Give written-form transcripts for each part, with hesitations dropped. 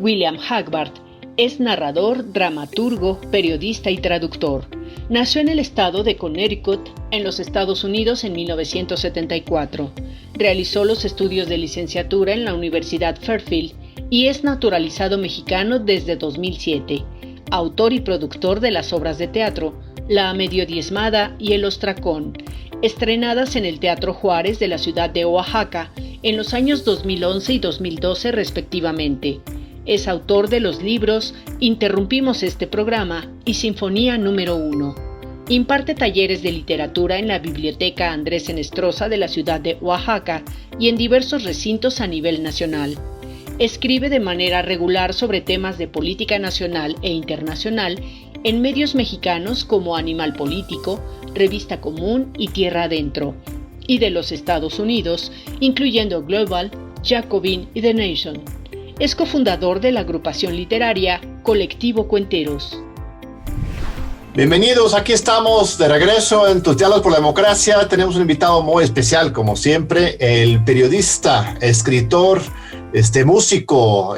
William Hagbard es narrador, dramaturgo, periodista y traductor. Nació en el estado de Connecticut, en los Estados Unidos, en 1974. Realizó los estudios de licenciatura en la Universidad Fairfield y es naturalizado mexicano desde 2007. Autor y productor de las obras de teatro La Medio Diezmada y El Ostracón, estrenadas en el Teatro Juárez de la ciudad de Oaxaca en los años 2011 y 2012 respectivamente. Es autor de los libros Interrumpimos este programa y Sinfonía número 1. Imparte talleres de literatura en la Biblioteca Andrés Enestrosa de la ciudad de Oaxaca y en diversos recintos a nivel nacional. Escribe de manera regular sobre temas de política nacional e internacional en medios mexicanos como Animal Político, Revista Común y Tierra Adentro, y de los Estados Unidos, incluyendo Global, Jacobin y The Nation. Es cofundador de la agrupación literaria Colectivo Cuenteros. Bienvenidos, aquí estamos de regreso en Tus Diálogos por la Democracia. Tenemos un invitado muy especial, como siempre, el periodista, escritor, músico,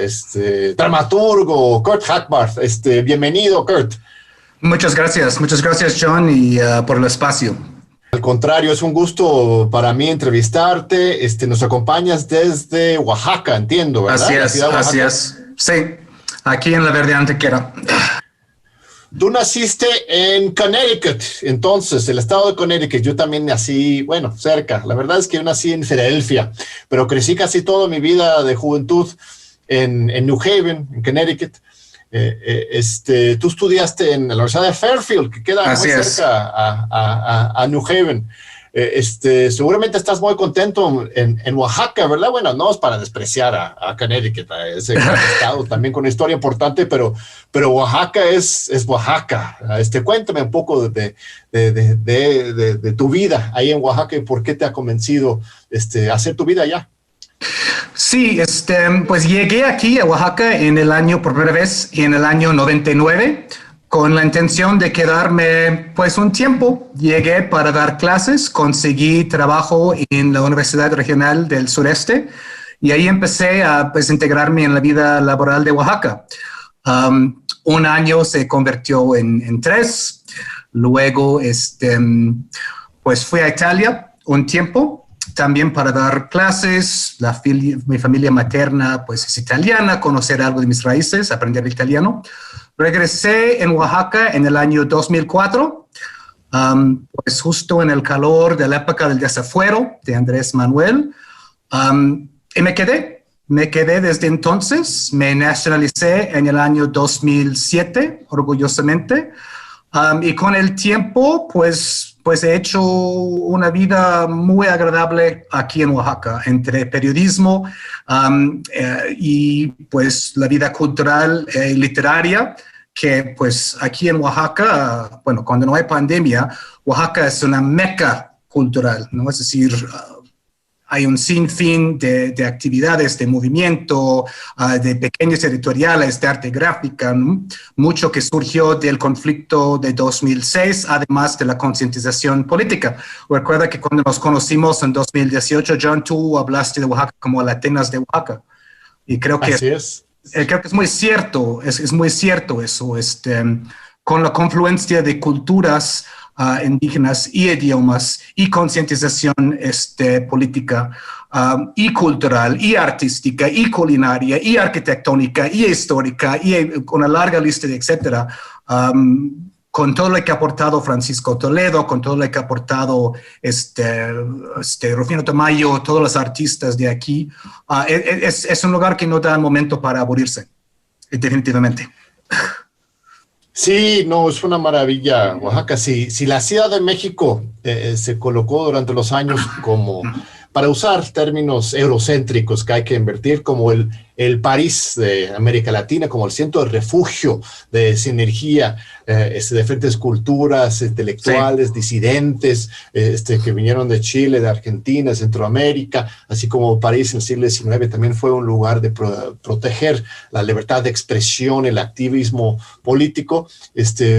dramaturgo, Kurt Hagbard. Bienvenido, Kurt. Muchas gracias, John, y por el espacio. Al contrario, es un gusto para mí entrevistarte. Nos acompañas desde Oaxaca, entiendo, ¿verdad? Así es. Sí, aquí en la Verde Antequera. Tú naciste en Connecticut, entonces, el estado de Connecticut. Yo también nací, cerca. La verdad es que yo nací en Filadelfia, pero crecí casi toda mi vida de juventud en New Haven, en Connecticut. Tú estudiaste en la Universidad de Fairfield, que queda muy cerca a New Haven. Seguramente estás muy contento en Oaxaca, ¿verdad? Bueno, no es para despreciar a Connecticut, a ese gran estado también con una historia importante, pero Oaxaca es Oaxaca. Cuéntame un poco de tu vida ahí en Oaxaca y por qué te ha convencido hacer tu vida allá. Sí, pues llegué aquí a Oaxaca por primera vez en el año 99, con la intención de quedarme pues un tiempo. Llegué para dar clases, conseguí trabajo en la Universidad Regional del Sureste y ahí empecé a integrarme en la vida laboral de Oaxaca. Un año se convirtió en 3, luego pues fui a Italia un tiempo, también para dar clases. Mi familia materna pues es italiana, conocer algo de mis raíces, aprender italiano. Regresé en Oaxaca en el año 2004, pues justo en el calor de la época del desafuero de Andrés Manuel, y me quedé desde entonces. Me nacionalicé en el año 2007, orgullosamente, y con el tiempo pues he hecho una vida muy agradable aquí en Oaxaca, entre periodismo y pues la vida cultural y literaria, que pues aquí en Oaxaca, cuando no hay pandemia, Oaxaca es una meca cultural, ¿no? Es decir, hay un sinfín de actividades, de movimiento, de pequeños editoriales, de arte gráfica, ¿no? Mucho que surgió del conflicto de 2006, además de la concientización política. Recuerda que cuando nos conocimos en 2018, John, tú hablaste de Oaxaca como la Atenas de Oaxaca. Y creo que creo que es muy cierto, es muy cierto eso. Con la confluencia de culturas indígenas y idiomas y concientización política y cultural y artística y culinaria y arquitectónica y histórica y una larga lista de etcétera, con todo lo que ha aportado Francisco Toledo, con todo lo que ha aportado Rufino Tamayo, todos los artistas de aquí, es un lugar que no da momento para aburrirse, definitivamente. Sí, no, es una maravilla, Oaxaca. Sí, si la Ciudad de México se colocó durante los años como, para usar términos eurocéntricos que hay que invertir, como el París de América Latina, como el centro de refugio de sinergia de diferentes culturas, intelectuales, disidentes, que vinieron de Chile, de Argentina, Centroamérica, así como París en el siglo XIX también fue un lugar de proteger la libertad de expresión, el activismo político.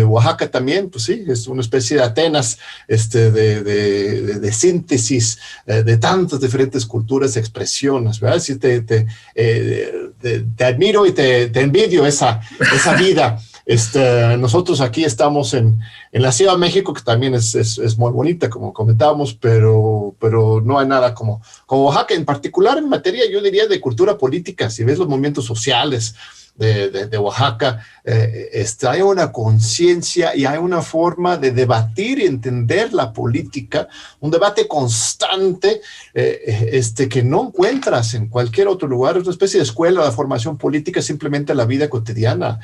Oaxaca también, pues sí, es una especie de Atenas, de síntesis de tantas diferentes culturas, expresiones, ¿verdad? Sí, te admiro y te envidio esa vida. Nosotros aquí estamos en la Ciudad de México, que también es muy bonita, como comentábamos, pero no hay nada como Oaxaca, en particular en materia, yo diría, de cultura política. Si ves los movimientos sociales de Oaxaca, hay una conciencia y hay una forma de debatir y entender la política, un debate constante que no encuentras en cualquier otro lugar. Es una especie de escuela de formación política, simplemente la vida cotidiana.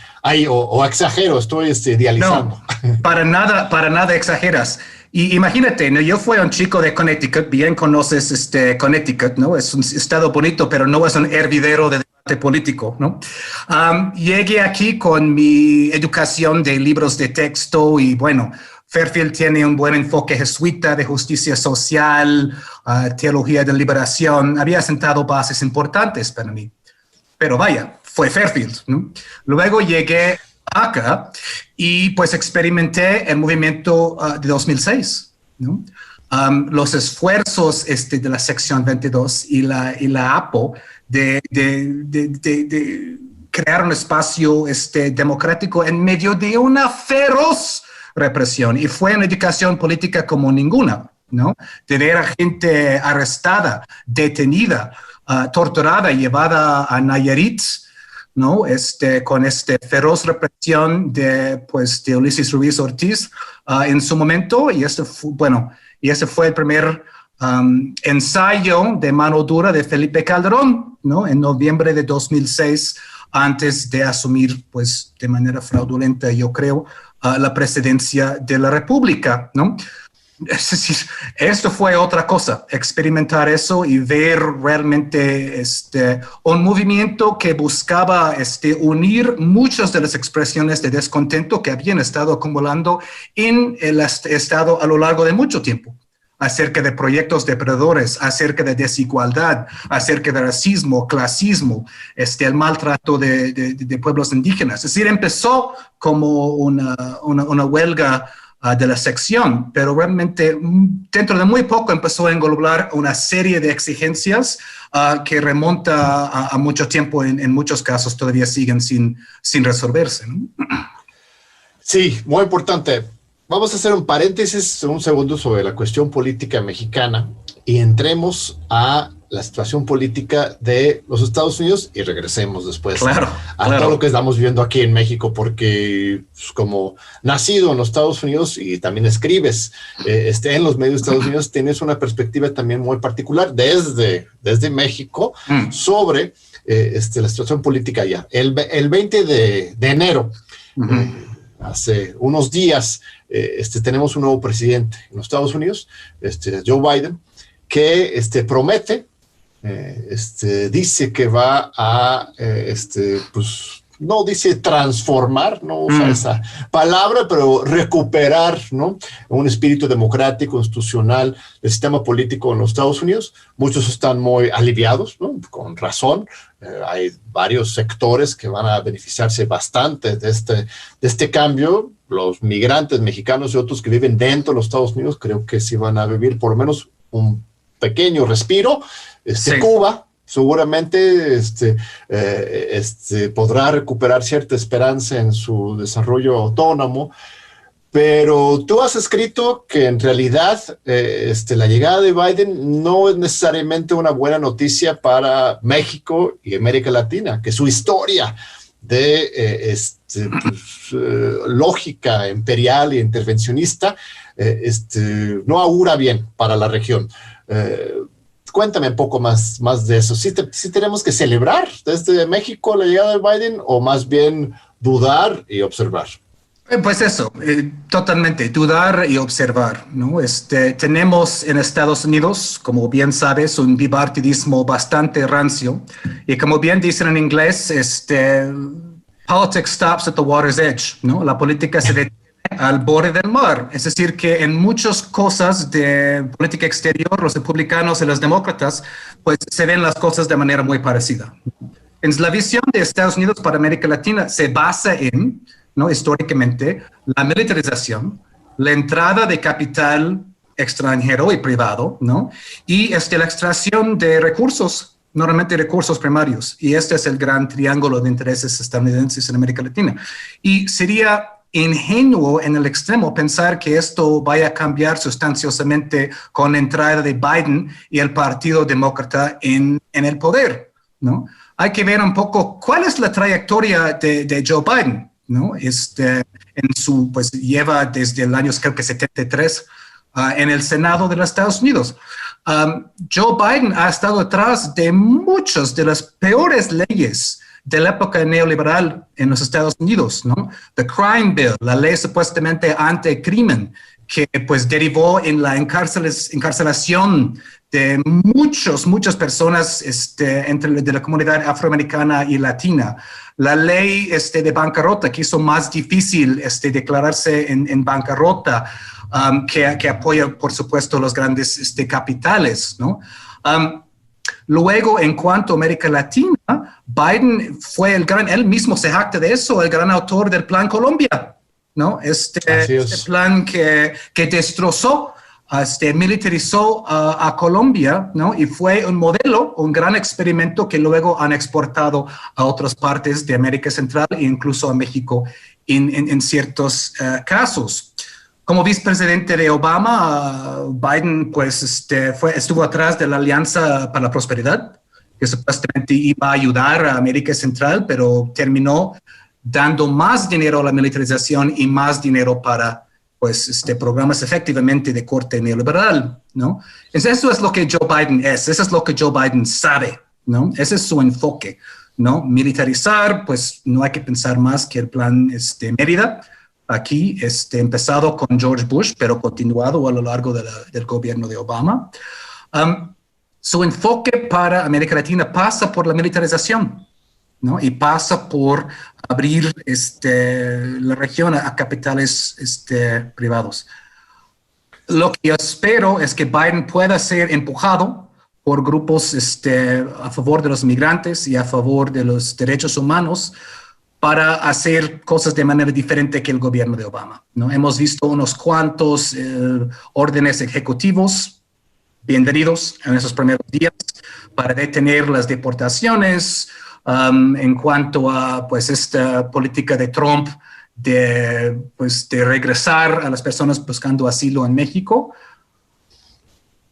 O exagero, estoy idealizando. No, para nada exageras. Y imagínate, ¿no? Yo fui un chico de Connecticut, bien conoces Connecticut, ¿no? Es un estado bonito, pero no es un hervidero de debate político, ¿no? Llegué aquí con mi educación de libros de texto y bueno, Fairfield tiene un buen enfoque jesuita de justicia social, teología de liberación. Había sentado bases importantes para mí. Pero vaya, fue Fairfield, ¿no? Luego llegué acá y pues experimenté el movimiento de 2006, ¿no? Los esfuerzos de la sección 22 y la APO de crear un espacio democrático en medio de una feroz represión, y fue una educación política como ninguna, ¿no? De ver a gente arrestada, detenida, torturada, llevada a Nayarit, ¿no? Con feroz represión de Ulises Ruiz Ortiz en su momento, y ese fue el primer ensayo de mano dura de Felipe Calderón, ¿no? En noviembre de 2006, antes de asumir, pues, de manera fraudulenta, yo creo, la presidencia de la República, ¿no? Es decir, esto fue otra cosa, experimentar eso y ver realmente un movimiento que buscaba unir muchas de las expresiones de descontento que habían estado acumulando en el Estado a lo largo de mucho tiempo, acerca de proyectos depredadores, acerca de desigualdad, acerca de racismo, clasismo, el maltrato de pueblos indígenas. Es decir, empezó como una huelga de la sección, pero realmente dentro de muy poco empezó a englobar una serie de exigencias que remonta a mucho tiempo, en muchos casos todavía siguen sin resolverse, ¿no? Sí, muy importante. Vamos a hacer un paréntesis un segundo sobre la cuestión política mexicana y entremos a la situación política de los Estados Unidos y regresemos después a todo lo que estamos viendo aquí en México, porque pues, como nacido en los Estados Unidos y también escribes en los medios de Estados Unidos, tienes una perspectiva también muy particular desde México sobre la situación política allá. El 20 de enero, hace unos días, tenemos un nuevo presidente en los Estados Unidos, Joe Biden, que promete, dice que va a, pues, no dice transformar, no usa esa palabra, pero recuperar, ¿no? Un espíritu democrático, institucional, el sistema político en los Estados Unidos. Muchos están muy aliviados, ¿no? Con razón. Hay varios sectores que van a beneficiarse bastante de este cambio. Los migrantes mexicanos y otros que viven dentro de los Estados Unidos creo que sí van a vivir por lo menos un pequeño respiro. Sí. Cuba seguramente podrá recuperar cierta esperanza en su desarrollo autónomo, pero tú has escrito que en realidad la llegada de Biden no es necesariamente una buena noticia para México y América Latina, que su historia de lógica imperial e intervencionista no augura bien para la región. Cuéntame un poco más de eso. ¿Sí tenemos que celebrar desde México la llegada de Biden o más bien dudar y observar? Pues eso, totalmente, dudar y observar, ¿no? Tenemos en Estados Unidos, como bien sabes, un bipartidismo bastante rancio, y como bien dicen en inglés, politics stops at the water's edge, ¿no? La política se detiene al borde del mar. Es decir, que en muchas cosas de política exterior, los republicanos y los demócratas, pues se ven las cosas de manera muy parecida. En la visión de Estados Unidos para América Latina se basa en, ¿no? Históricamente, la militarización, la entrada de capital extranjero y privado, ¿no? Y la extracción de recursos normalmente recursos primarios, y este es el gran triángulo de intereses estadounidenses en América Latina. Y sería ingenuo en el extremo pensar que esto vaya a cambiar sustanciosamente con la entrada de Biden y el Partido Demócrata en el poder, ¿no? Hay que ver un poco cuál es la trayectoria de Joe Biden, ¿no? Pues lleva desde el año, creo que 73, en el Senado de los Estados Unidos. Joe Biden ha estado detrás de muchas de las peores leyes de la época neoliberal en los Estados Unidos, ¿no? The Crime Bill, la ley supuestamente anticrimen, que pues derivó en la encarcelación de muchas personas de la comunidad afroamericana y latina. La ley de bancarrota, que hizo más difícil declararse en bancarrota, que apoya, por supuesto, los grandes capitales, ¿no? Luego, en cuanto a América Latina, Biden fue él mismo se jacta de eso, el gran autor del Plan Colombia, ¿no? Este plan que destrozó, militarizó a Colombia, ¿no? Y fue un modelo, un gran experimento que luego han exportado a otras partes de América Central e incluso a México en ciertos casos. Como vicepresidente de Obama, Biden pues, estuvo atrás de la Alianza para la Prosperidad, que supuestamente iba a ayudar a América Central, pero terminó dando más dinero a la militarización y más dinero para pues, programas efectivamente de corte neoliberal, ¿no? Entonces, eso es lo que Joe Biden es, eso es lo que Joe Biden sabe, ¿no? Ese es su enfoque, ¿no? Militarizar, pues no hay que pensar más que el plan Mérida, aquí, empezado con George Bush, pero continuado a lo largo del gobierno de Obama. Su enfoque para América Latina pasa por la militarización, ¿no? Y pasa por abrir la región a capitales privados. Lo que yo espero es que Biden pueda ser empujado por grupos a favor de los migrantes y a favor de los derechos humanos, para hacer cosas de manera diferente que el gobierno de Obama, ¿no? Hemos visto unos cuantos órdenes ejecutivos bienvenidos en esos primeros días para detener las deportaciones, en cuanto a pues, esta política de Trump de regresar a las personas buscando asilo en México.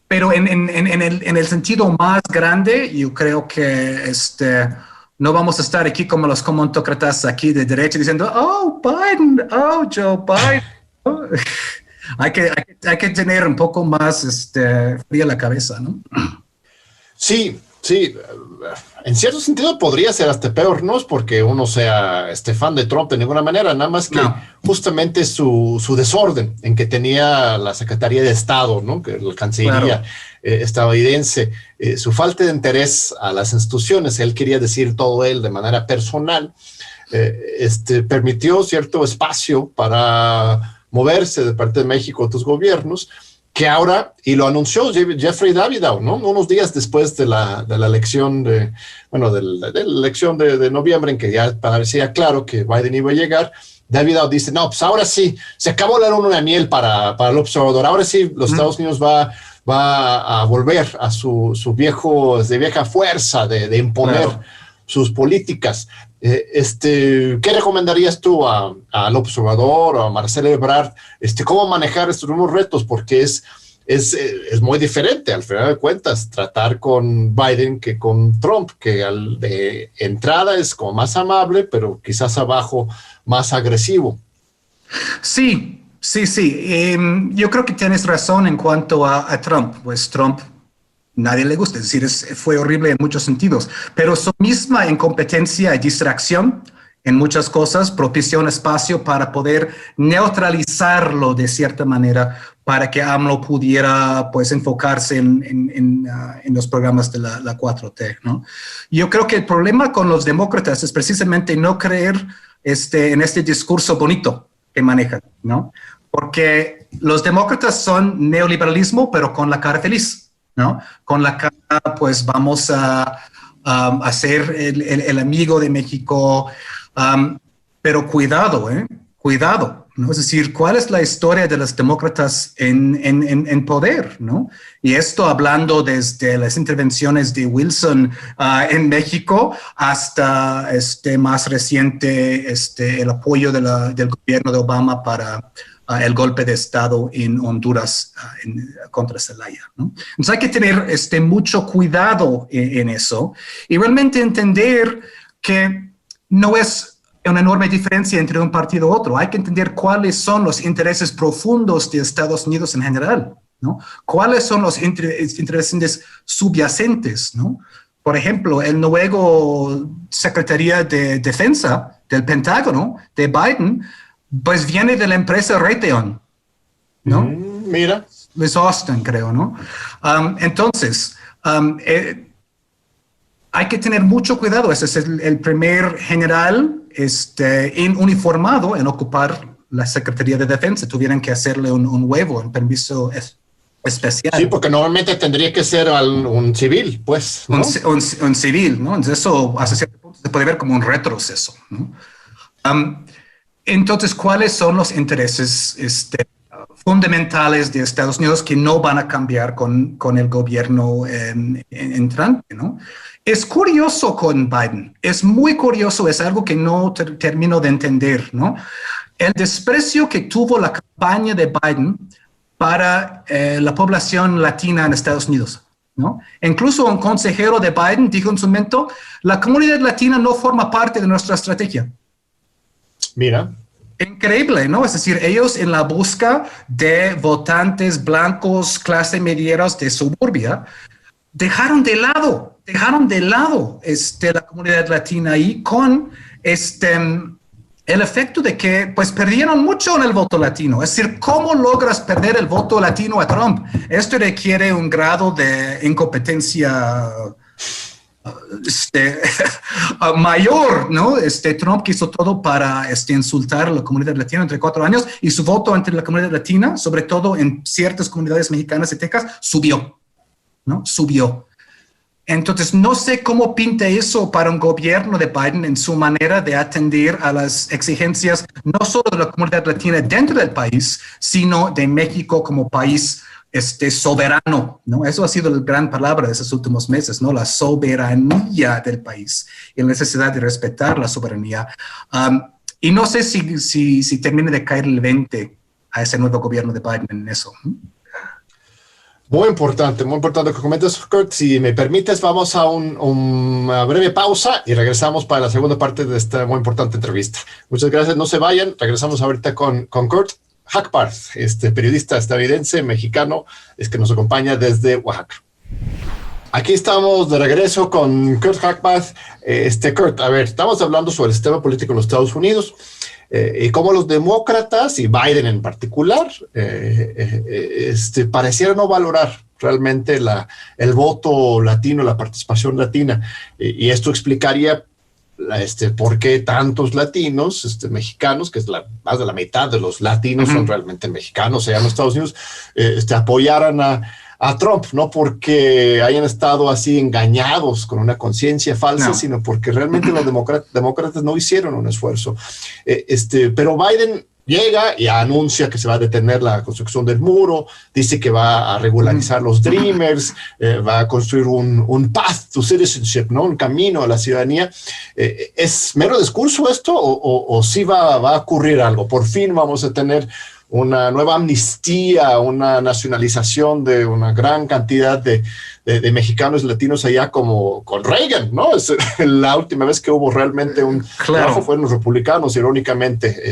Pero en el sentido más grande, yo creo que no vamos a estar aquí como los comontócratas aquí de derecha diciendo, oh, Biden, oh, Joe Biden. Oh. Hay que tener un poco más fría la cabeza, ¿no? Sí. En cierto sentido podría ser hasta peor, no es porque uno sea fan de Trump de ninguna manera, nada más que justamente su desorden en que tenía la Secretaría de Estado, ¿no? Que la Cancillería estadounidense, su falta de interés a las instituciones, él quería decir todo él de manera personal, permitió cierto espacio para moverse de parte de México a otros gobiernos, que ahora, y lo anunció Jeffrey Davidow, ¿no? Unos días después de la elección de la elección de noviembre, en que ya parecía claro que Biden iba a llegar, Davidow dice, no, pues ahora sí, se acabó la luna de miel para el observador, ahora sí los Estados Unidos va a volver a su vieja fuerza de imponer sus políticas. ¿Qué recomendarías tú al observador o a Marcelo Ebrard? ¿Cómo manejar estos nuevos retos? Porque es muy diferente, al final de cuentas, tratar con Biden que con Trump, que de entrada es como más amable, pero quizás abajo más agresivo. Sí. Yo creo que tienes razón en cuanto a Trump. Pues Trump nadie le gusta, es decir, fue horrible en muchos sentidos, pero su misma incompetencia y distracción en muchas cosas propició un espacio para poder neutralizarlo de cierta manera, para que AMLO pudiera pues enfocarse en los programas de la 4T, ¿no? Yo creo que el problema con los demócratas es precisamente no creer en este discurso bonito que manejan, ¿no? Porque los demócratas son neoliberalismo, pero con la cara feliz, ¿no? Con la cara, pues vamos a ser el amigo de México, pero cuidado, ¿no? Es decir, ¿cuál es la historia de los demócratas en poder, ¿no? Y esto hablando desde las intervenciones de Wilson en México hasta más reciente el apoyo del gobierno de Obama para el golpe de Estado en Honduras contra Zelaya, ¿no? Entonces hay que tener mucho cuidado en eso y realmente entender que no es una enorme diferencia entre un partido y otro. Hay que entender cuáles son los intereses profundos de Estados Unidos en general, ¿no? Cuáles son los intereses subyacentes, ¿no? Por ejemplo, el nuevo Secretaría de Defensa del Pentágono de Biden, pues viene de la empresa Raytheon, ¿no? Mira. Es Austin, creo, ¿no? Entonces, hay que tener mucho cuidado. Ese es el primer general uniformado en ocupar la Secretaría de Defensa. Tuvieran que hacerle un huevo, un permiso especial. Sí, porque normalmente tendría que ser un civil, pues, ¿no? Un civil, ¿no? Entonces eso hasta cierto punto se puede ver como un retroceso, ¿no? Entonces, ¿cuáles son los intereses fundamentales de Estados Unidos que no van a cambiar con el gobierno entrante, ¿no? Es curioso con Biden, es muy curioso, es algo que no termino de entender, ¿no? El desprecio que tuvo la campaña de Biden para la población latina en Estados Unidos, ¿no? Incluso un consejero de Biden dijo en su momento, la comunidad latina no forma parte de nuestra estrategia. Mira. Increíble, ¿no? Es decir, ellos en la busca de votantes blancos, clase medieros de suburbia, dejaron de lado la comunidad latina ahí con el efecto de que pues perdieron mucho en el voto latino. Es decir, ¿cómo logras perder el voto latino a Trump? Esto requiere un grado de incompetencia mayor, ¿no? Trump hizo todo para insultar a la comunidad latina entre 4 años y su voto entre la comunidad latina, sobre todo en ciertas comunidades mexicanas de Texas, subió, ¿no? Subió. Entonces, no sé cómo pinta eso para un gobierno de Biden en su manera de atender a las exigencias no solo de la comunidad latina dentro del país, sino de México como país soberano, ¿no? Eso ha sido la gran palabra de esos últimos meses, ¿no? La soberanía del país y la necesidad de respetar la soberanía. Y no sé si termine de caer el 20 a ese nuevo gobierno de Biden en eso. Muy importante que comentes, Kurt. Si me permites, vamos a una breve pausa y regresamos para la segunda parte de esta muy importante entrevista. Muchas gracias, no se vayan. Regresamos ahorita con Kurt Hackbarth, periodista estadounidense, mexicano, que nos acompaña desde Oaxaca. Aquí estamos de regreso con Kurt Hackbarth. Kurt, a ver, estamos hablando sobre el sistema político en los Estados Unidos y cómo los demócratas, y Biden en particular, parecieran no valorar realmente el voto latino, la participación latina. Y esto explicaría por qué tantos latinos mexicanos, que es más de la mitad de los latinos son realmente mexicanos allá en los Estados Unidos, apoyaran a Trump, no porque hayan estado así engañados con una conciencia falsa, sino porque realmente los demócratas no hicieron un esfuerzo. Pero Biden llega y anuncia que se va a detener la construcción del muro, dice que va a regularizar los Dreamers, va a construir un path to citizenship, ¿no? Un camino a la ciudadanía. ¿Es mero discurso esto o sí va a ocurrir algo? Por fin vamos a tener una nueva amnistía, una nacionalización de una gran cantidad de mexicanos y latinos allá, como con Reagan, ¿no? Es la última vez que hubo realmente un trabajo fueron los republicanos, irónicamente.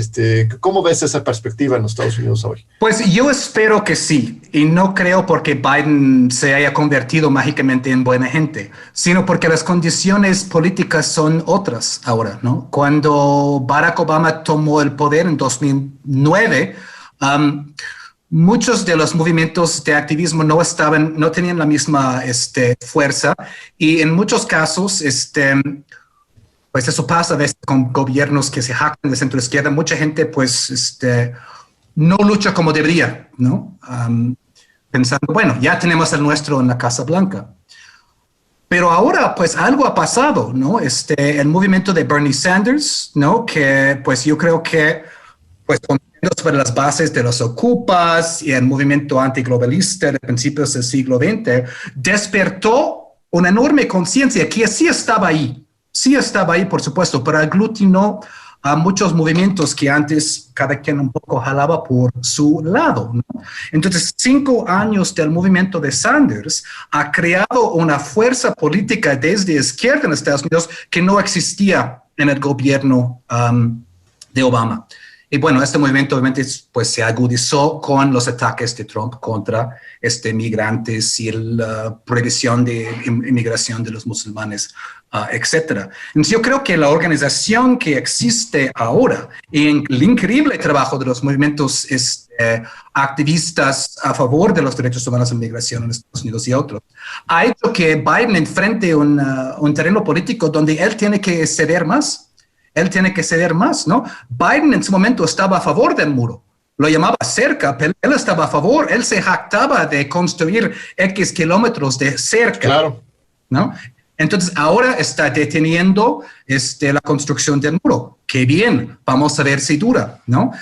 ¿Cómo ves esa perspectiva en los Estados Unidos hoy? Pues yo espero que sí, y no creo porque Biden se haya convertido mágicamente en buena gente, sino porque las condiciones políticas son otras ahora, ¿no? Cuando Barack Obama tomó el poder en 2009, muchos de los movimientos de activismo no tenían la misma fuerza, y en muchos casos, pues eso pasa a veces con gobiernos que se jactan de centro izquierda. Mucha gente pues no lucha como debería, ¿no? Pensando, bueno, ya tenemos el nuestro en la Casa Blanca. Pero ahora, pues, algo ha pasado, ¿no? El movimiento de Bernie Sanders, ¿no? Que, pues, yo creo que, pues, con sobre las bases de los Ocupas y el movimiento antiglobalista de principios del siglo XX, despertó una enorme conciencia que sí estaba ahí, por supuesto, pero aglutinó a muchos movimientos que antes cada quien un poco jalaba por su lado, ¿no? Entonces, 5 años del movimiento de Sanders ha creado una fuerza política desde izquierda en Estados Unidos que no existía en el gobierno de Obama. Y bueno, este movimiento obviamente pues, se agudizó con los ataques de Trump contra migrantes y la prohibición de inmigración de los musulmanes, etc. Entonces yo creo que la organización que existe ahora y el increíble trabajo de los movimientos activistas a favor de los derechos humanos en migración en Estados Unidos y otros, ha hecho que Biden enfrente un terreno político donde él tiene que ceder más. ¿No? Biden en su momento estaba a favor del muro, lo llamaba cerca, pero él estaba a favor, él se jactaba de construir X kilómetros de cerca, claro, ¿no? Entonces ahora está deteniendo la construcción del muro. Qué bien, vamos a ver si dura, ¿no?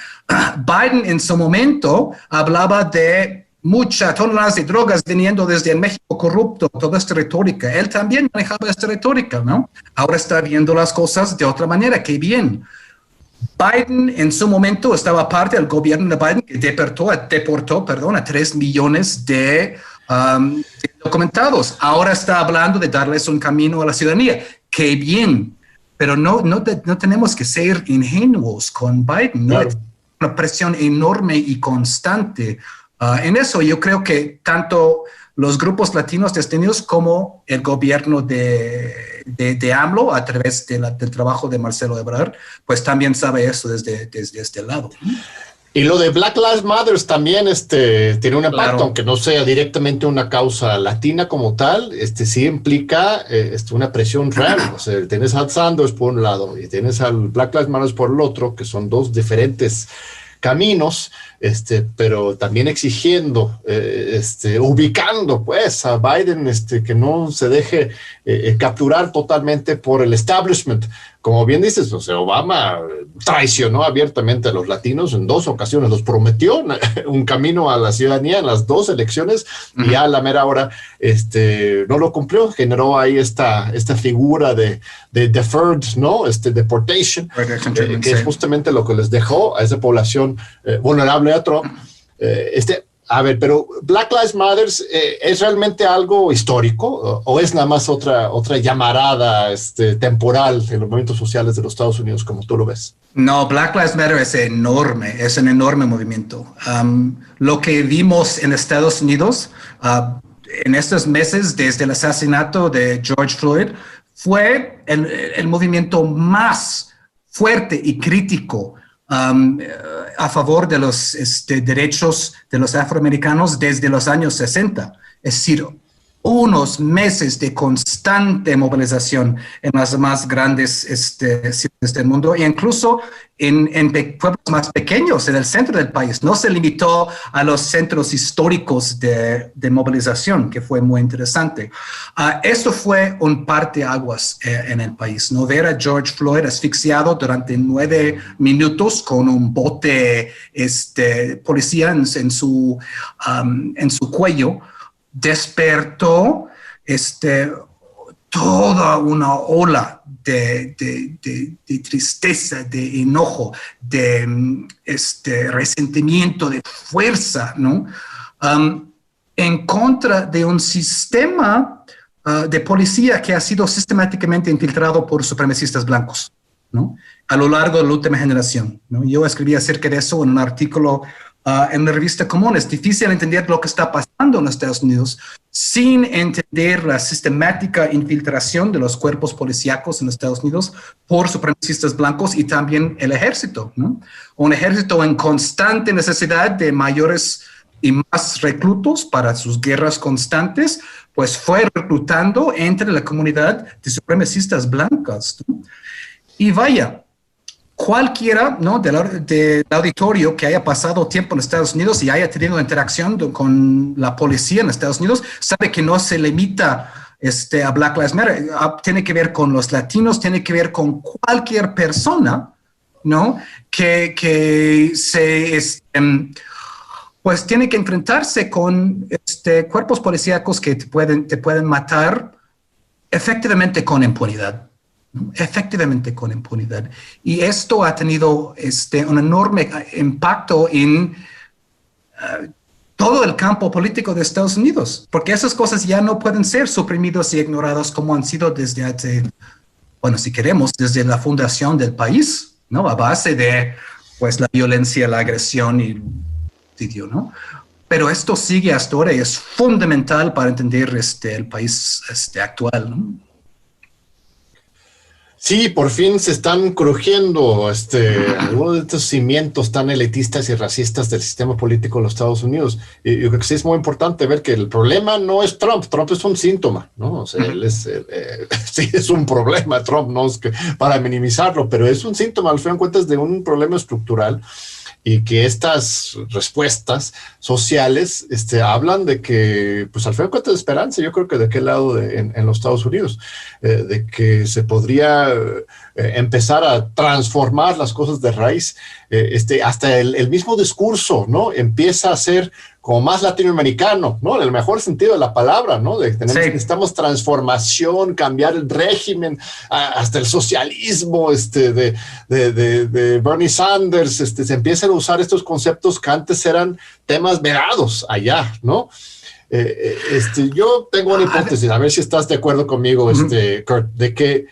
Biden en su momento hablaba de muchas toneladas de drogas viniendo desde el México corrupto, toda esta retórica. Él también manejaba esta retórica, ¿no? Ahora está viendo las cosas de otra manera, qué bien. Biden en su momento estaba parte del gobierno de Biden que deportó a 3 millones de documentados. Ahora está hablando de darles un camino a la ciudadanía. Qué bien, pero no tenemos que ser ingenuos con Biden, ¿no? Claro. Una presión enorme y constante en eso. Yo creo que tanto los grupos latinos de Estados Unidos como el gobierno de AMLO a través del trabajo de Marcelo Ebrard, pues también sabe eso desde este lado. Y lo de Black Lives Matter también tiene un impacto, Claro. aunque no sea directamente una causa latina como tal, sí implica una presión real. O sea, tienes al Sanders por un lado y tienes al Black Lives Matter por el otro, que son dos diferentes caminos, pero también exigiendo, ubicando pues a Biden, que no se deje capturar totalmente por el establishment. Como bien dices, o sea, Obama traicionó abiertamente a los latinos en 2 ocasiones, los prometió un camino a la ciudadanía en las 2 elecciones y ya a la mera hora no lo cumplió, generó ahí esta figura de deferred, ¿no? Deportation, que es justamente lo que les dejó a esa población vulnerable a Trump. A ver, pero Black Lives Matter ¿es realmente algo histórico o es nada más otra llamarada temporal en los movimientos sociales de los Estados Unidos, como tú lo ves? No, Black Lives Matter es un enorme movimiento. Lo que vimos en Estados Unidos en estos meses desde el asesinato de George Floyd fue el movimiento más fuerte y crítico a favor de los derechos de los afroamericanos desde los años 60. Es decir, unos meses de constante movilización en las más grandes ciudades del mundo e incluso en pueblos más pequeños en el centro del país. No se limitó a los centros históricos de movilización, que fue muy interesante. Esto fue un parteaguas en el país, ¿no? Ver a George Floyd asfixiado durante 9 minutos con un bote policía en su cuello despertó toda una ola de tristeza, de enojo, de resentimiento, de fuerza, ¿no? En contra de un sistema de policía que ha sido sistemáticamente infiltrado por supremacistas blancos, ¿no? A lo largo de la última generación, ¿no? Yo escribí acerca de eso en un artículo en la revista Común. Es difícil entender lo que está pasando en los Estados Unidos sin entender la sistemática infiltración de los cuerpos policíacos en los Estados Unidos por supremacistas blancos y también el ejército, ¿no? Un ejército en constante necesidad de mayores y más reclutos para sus guerras constantes, pues fue reclutando entre la comunidad de supremacistas blancas, ¿no? Y vaya, cualquiera, ¿no?, del auditorio que haya pasado tiempo en Estados Unidos y haya tenido interacción con la policía en Estados Unidos sabe que no se limita a Black Lives Matter. Tiene que ver con los latinos, tiene que ver con cualquier persona ¿no? Que pues tiene que enfrentarse con cuerpos policíacos que te pueden matar efectivamente con impunidad. ¿No? Efectivamente con impunidad. Y esto ha tenido un enorme impacto en todo el campo político de Estados Unidos, porque esas cosas ya no pueden ser suprimidas y ignoradas como han sido desde hace, bueno, si queremos, desde la fundación del país, ¿no? A base de, pues, la violencia, la agresión y el sitio, ¿no? Pero esto sigue hasta ahora y es fundamental para entender el país actual, ¿no? Sí, por fin se están crujiendo algunos de estos cimientos tan elitistas y racistas del sistema político de los Estados Unidos. Y yo creo que sí es muy importante ver que el problema no es Trump. Trump es un síntoma, ¿no? O sea, sí es un problema Trump, no es que para minimizarlo, pero es un síntoma, al fin de cuentas, de un problema estructural. Y que estas respuestas sociales hablan de que, pues al fin de cuentas, de esperanza, yo creo que de qué lado en los Estados Unidos, de que se podría empezar a transformar las cosas de raíz. Hasta el mismo discurso, ¿no? Empieza a ser como más latinoamericano, ¿no? En el mejor sentido de la palabra, ¿no? Necesitamos transformación, cambiar el régimen, hasta el socialismo, de Bernie Sanders, se empiezan a usar estos conceptos que antes eran temas vedados allá, ¿no? Yo tengo una hipótesis, a ver si estás de acuerdo conmigo, Kurt, de que,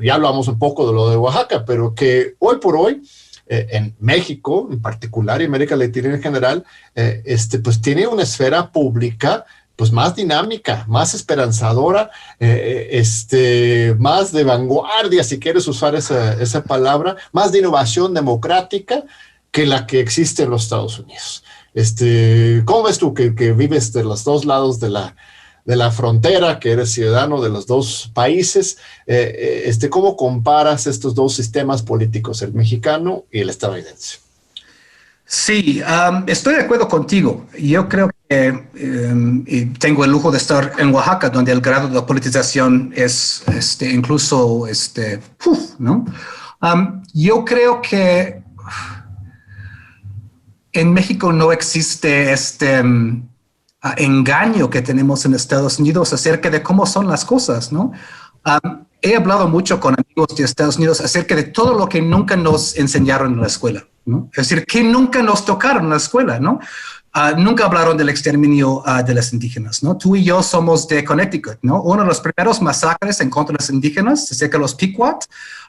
ya hablamos un poco de lo de Oaxaca, pero que hoy por hoy, en México en particular y América Latina en general, pues tiene una esfera pública pues más dinámica, más esperanzadora, más de vanguardia, si quieres usar esa palabra, más de innovación democrática que la que existe en los Estados Unidos. ¿Cómo ves tú que vives de los dos lados de la frontera, que eres ciudadano de los dos países? ¿Cómo comparas estos dos sistemas políticos, el mexicano y el estadounidense? Sí, estoy de acuerdo contigo. Yo creo que tengo el lujo de estar en Oaxaca, donde el grado de politización es incluso, ¿no? Yo creo que en México no existe engaño que tenemos en Estados Unidos acerca de cómo son las cosas, ¿no? He hablado mucho con amigos de Estados Unidos acerca de todo lo que nunca nos enseñaron en la escuela, ¿no? Es decir, que nunca nos tocaron en la escuela, ¿no? Nunca hablaron del exterminio de las indígenas, ¿no? Tú y yo somos de Connecticut, ¿no? Uno de los primeros masacres en contra de los indígenas, acerca de los Pequot,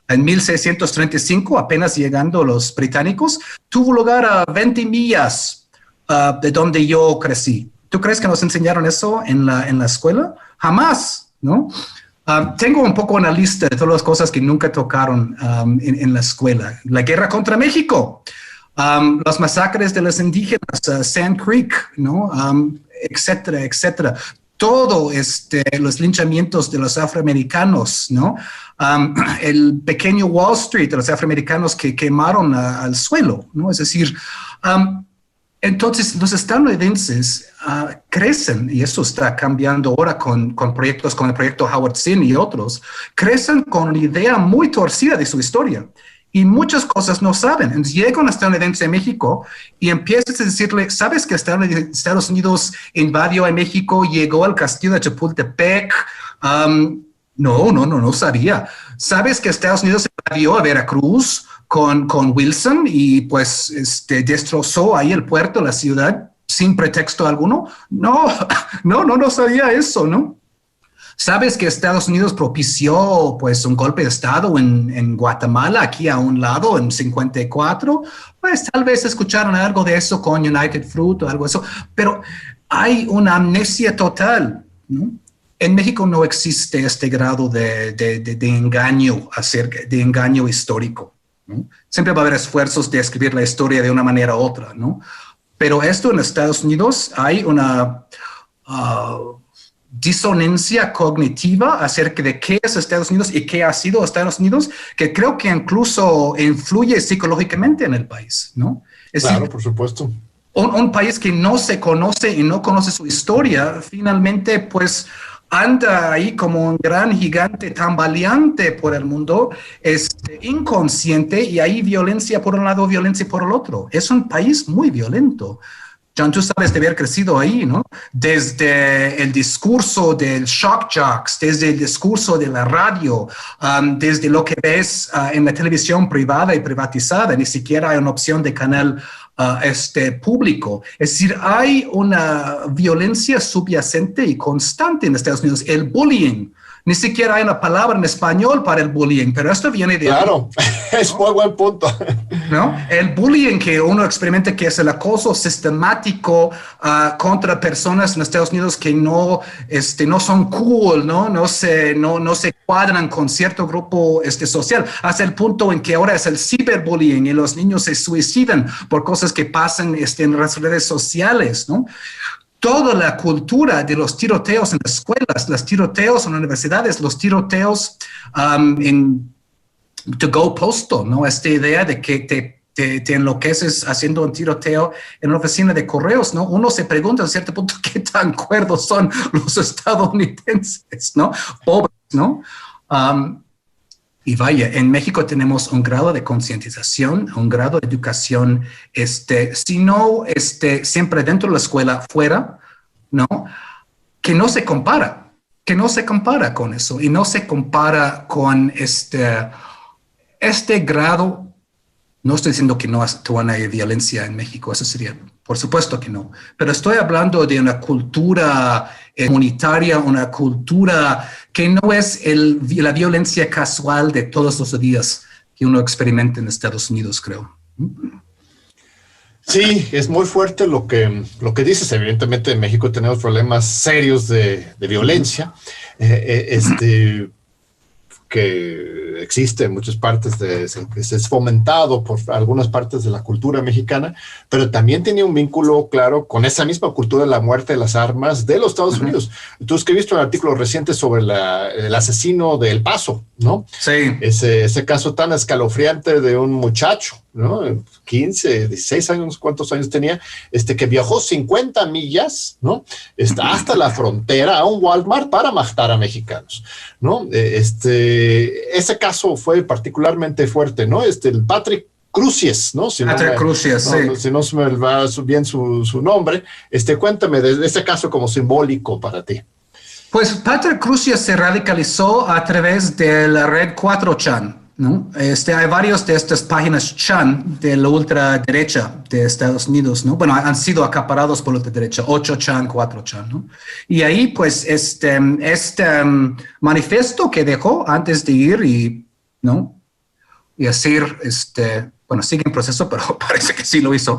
en 1635, apenas llegando los británicos, tuvo lugar a 20 millas de donde yo crecí. ¿Tú crees que nos enseñaron eso en la escuela? Jamás, ¿no? Tengo un poco una lista de todas las cosas que nunca tocaron en la escuela. La guerra contra México, los masacres de los indígenas, Sand Creek, ¿no? Etcétera, etcétera. Todo los linchamientos de los afroamericanos, ¿no? El pequeño Wall Street de los afroamericanos que quemaron al suelo, ¿no? Es decir, entonces, los estadounidenses crecen, y eso está cambiando ahora con proyectos como el proyecto Howard Zinn y otros, crecen con una idea muy torcida de su historia y muchas cosas no saben. Entonces, llega un estadounidense a México y empiezas a decirle, ¿sabes que Estados Unidos invadió a México, llegó al castillo de Chapultepec? No sabía. ¿Sabes que Estados Unidos invadió a Veracruz con Wilson y pues destrozó ahí el puerto, la ciudad, sin pretexto alguno? No sabía eso, ¿no? ¿Sabes que Estados Unidos propició pues un golpe de Estado en Guatemala, aquí a un lado, en 54? Pues tal vez escucharon algo de eso con United Fruit o algo de eso, pero hay una amnesia total, ¿no? En México no existe este grado de engaño, de engaño histórico, ¿no? Siempre va a haber esfuerzos de escribir la historia de una manera u otra, ¿no? Pero esto en Estados Unidos hay una disonancia cognitiva acerca de qué es Estados Unidos y qué ha sido Estados Unidos, que creo que incluso influye psicológicamente en el país, ¿no? Claro, por supuesto. Un país que no se conoce y no conoce su historia, finalmente, pues, anda ahí como un gran gigante tambaleante por el mundo, inconsciente, y hay violencia por un lado, violencia por el otro. Es un país muy violento. John, tú sabes de haber crecido ahí, ¿no? Desde el discurso del shock jocks, desde el discurso de la radio, desde lo que ves en la televisión privada y privatizada, ni siquiera hay una opción de canal público. Es decir, hay una violencia subyacente y constante en Estados Unidos. El bullying. Ni siquiera hay una palabra en español para el bullying, pero esto viene de... Claro, ahí, ¿no? Es muy buen punto. ¿No? El bullying que uno experimenta, que es el acoso sistemático contra personas en Estados Unidos que no son cool, no se cuadran con cierto grupo social, hasta el punto en que ahora es el ciberbullying y los niños se suicidan por cosas que pasan en las redes sociales, ¿no? Toda la cultura de los tiroteos en las escuelas, los tiroteos en universidades, los tiroteos en to go postal, ¿no? Esta idea de que te enloqueces haciendo un tiroteo en una oficina de correos, ¿no? Uno se pregunta a cierto punto qué tan cuerdos son los estadounidenses, ¿no? Pobres, ¿no? Y vaya, en México tenemos un grado de concientización, un grado de educación, si no siempre dentro de la escuela, fuera, ¿no? Que no se compara con eso, y no se compara con este grado. No estoy diciendo que no hay violencia en México, eso sería, por supuesto que no, pero estoy hablando de una cultura comunitaria, una cultura que no es la violencia casual de todos los días que uno experimenta en Estados Unidos, creo. Sí, es muy fuerte lo que dices. Evidentemente en México tenemos problemas serios de violencia, que existe en muchas partes, es fomentado por algunas partes de la cultura mexicana, pero también tenía un vínculo claro con esa misma cultura de la muerte de las armas de los Estados Unidos. Tú escribiste un artículo reciente sobre el asesino de El Paso, ¿no? Sí. Ese caso tan escalofriante de un muchacho, ¿no? 15, 16 años, ¿cuántos años tenía? Que viajó 50 millas, ¿no? Hasta la frontera a un Walmart para matar a mexicanos, ¿no? Ese caso fue particularmente fuerte, ¿no? El Patrick Crusies, ¿no? Patrick Crusies, sí. Si no se me va bien su nombre, cuéntame de ese caso como simbólico para ti. Pues Patrick Crusies se radicalizó a través de la red 4chan, ¿no? Hay varios de estas páginas chan de la ultraderecha de Estados Unidos, ¿no? Bueno, han sido acaparados por la ultraderecha, 8chan, 4chan, ¿no? Y ahí, pues, manifiesto que dejó antes de ir ¿no? Y decir, bueno, sigue en proceso, pero parece que sí lo hizo,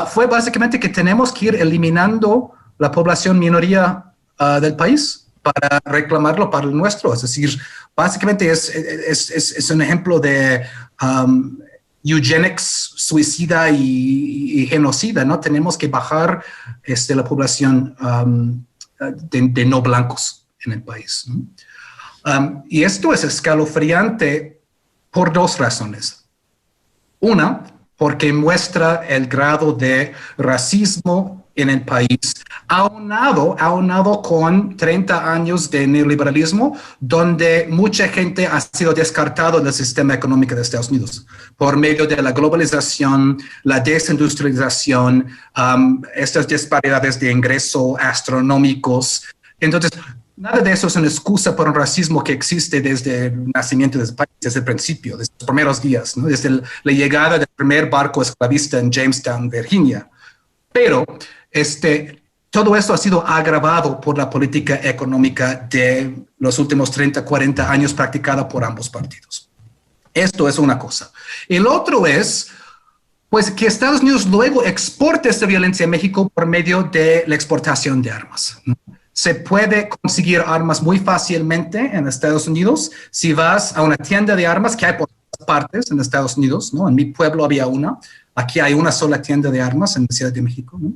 fue básicamente que tenemos que ir eliminando la población minoría del país para reclamarlo para el nuestro. Es decir, básicamente es un ejemplo de eugenics suicida y genocida, ¿no? Tenemos que bajar la población de no blancos en el país, ¿no? Y esto es escalofriante por dos razones. Una, porque muestra el grado de racismo en el país, aunado con 30 años de neoliberalismo, donde mucha gente ha sido descartada del sistema económico de Estados Unidos por medio de la globalización, la desindustrialización, estas disparidades de ingreso astronómicos. Entonces, nada de eso es una excusa por un racismo que existe desde el nacimiento del país, desde el principio, desde los primeros días, ¿no? Desde la llegada del primer barco esclavista en Jamestown, Virginia. Pero todo esto ha sido agravado por la política económica de los últimos 30, 40 años practicada por ambos partidos. Esto es una cosa. El otro es, pues, que Estados Unidos luego exporta esta violencia a México por medio de la exportación de armas, ¿no? Se puede conseguir armas muy fácilmente en Estados Unidos. Si vas a una tienda de armas, que hay por todas partes en Estados Unidos, ¿no? En mi pueblo había una. Aquí hay una sola tienda de armas en la Ciudad de México, ¿no?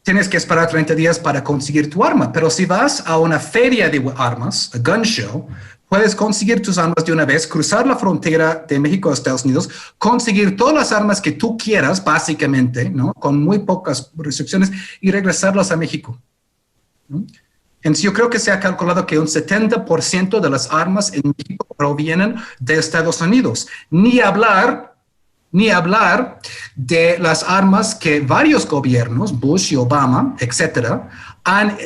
Tienes que esperar 30 días para conseguir tu arma. Pero si vas a una feria de armas, a gun show, puedes conseguir tus armas de una vez, cruzar la frontera de México a Estados Unidos, conseguir todas las armas que tú quieras, básicamente, ¿no? Con muy pocas restricciones, y regresarlas a México, ¿no? Entonces, yo creo que se ha calculado que un 70% de las armas en México provienen de Estados Unidos. Ni hablar de las armas que varios gobiernos, Bush y Obama, etcétera, han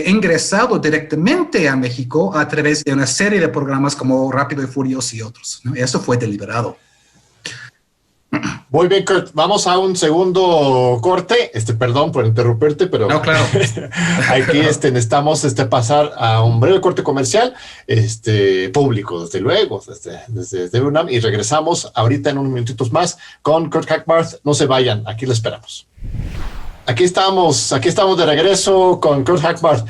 ingresado directamente a México a través de una serie de programas como Rápido y Furioso y otros, ¿no? Eso fue deliberado. Muy bien, Kurt. Vamos a un segundo corte. Perdón por interrumpirte, pero no, claro. Aquí necesitamos pasar a un breve corte comercial, público, desde luego, desde UNAM, y regresamos ahorita en unos minutitos más con Kurt Hackbarth. No se vayan, aquí lo esperamos. Aquí estamos de regreso con Kurt Hackbarth.